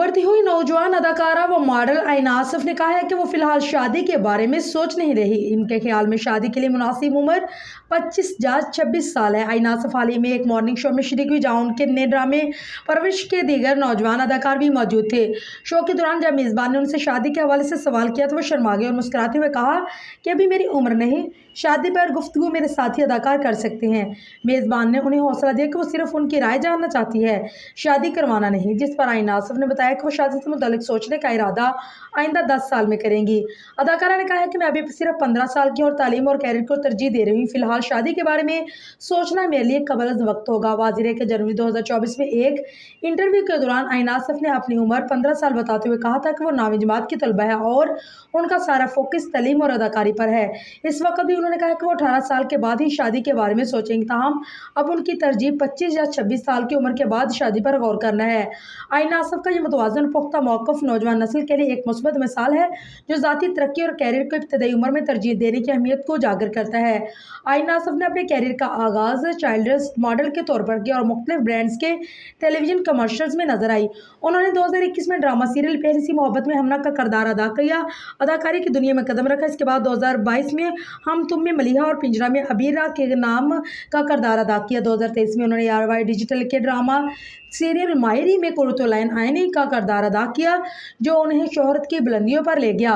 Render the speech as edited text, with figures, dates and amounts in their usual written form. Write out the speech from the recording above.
उभरती हुई नौजवान अदाकारा व मॉडल आईन आसफ ने कहा है कि वो फिलहाल शादी के बारे में सोच नहीं रही। इनके ख्याल में शादी के लिए मुनासिब उम्र 25 या 26 साल है। आईन आसफ हाल ही में एक मॉर्निंग शो में शरीक हुई जहां उनके नए ड्रामे परवरिश के दीगर नौजवान अदाकार भी मौजूद थे। शो के दौरान जब मेज़बान ने उनसे शादी के हवाले से सवाल किया तो वो शर्मा गए और मुस्कुराते हुए कहा कि अभी मेरी उम्र नहीं, शादी पर गुफ्तगू मेरे साथी अदाकार कर सकते हैं। मेज़बान ने उन्हें हौसला दिया कि वो सिर्फ उनकी राय जानना चाहती है, शादी करवाना नहीं। जिस पर आईन आसफ ने बताया कि वो शादी से मुताल्लिक सोचने का इरादा आइंदा 10 साल में करेंगी। अदाकारा ने कहा है कि मैं अभी सिर्फ 15 साल की और तालीम और कैरियर को तरजीह दे रही हूँ। फिलहाल शादी के बारे में सोचना मेरे लिए कबल वक्त होगा। वाज़ेह है कि जनवरी 2024 में एक इंटरव्यू के दौरान आईन आसफ ने अपनी उम्र 15 साल बताते हुए कहा था कि वो 9वीं जमात की तलबा है और उनका सारा फोकस तालीम और अदाकारी पर है। इस वक्त भी उन्होंने कहा कि वो 18 साल के बाद ही शादी के बारे में सोचेंगे। ताहम अब उनकी तरजीह 25 या 26 साल की उम्र के बाद शादी पर गौर करना है। आईन आसफ का ये मुतवाज़न पुख्ता मौक़िफ़ नौजवान नस्ल के लिए एक मुस्बत मिसाल है जो ज़ाती तरक्की और कैरियर को इब्तदाई उम्र में तरजीह देने की अहमियत को उजागर करता है। आईन आसफ ने अपने कैरियर का आगाज़ चाइल्ड्स मॉडल के तौर पर किया और मुख्तलिफ ब्रांड्स के टेलीविजन कमर्शियल्स में नजर आई। उन्होंने 2021 में ड्रामा सीरियल पहली सी मोहब्बत में हमना का किरदार अदा किया, अदाकारी की दुनिया में कदम रखा। इसके बाद 2022 में हम तुम में मलिहा और पिंजरा में अबीरा के नाम का किरदार अदा किया। 2023 में उन्होंने आरवाई डिजिटल के ड्रामा सीरियल माहिरी में कुर्तुल आइन आइनी का किरदार अदा किया जो उन्हें शोहरत की बुलंदियों पर ले गया।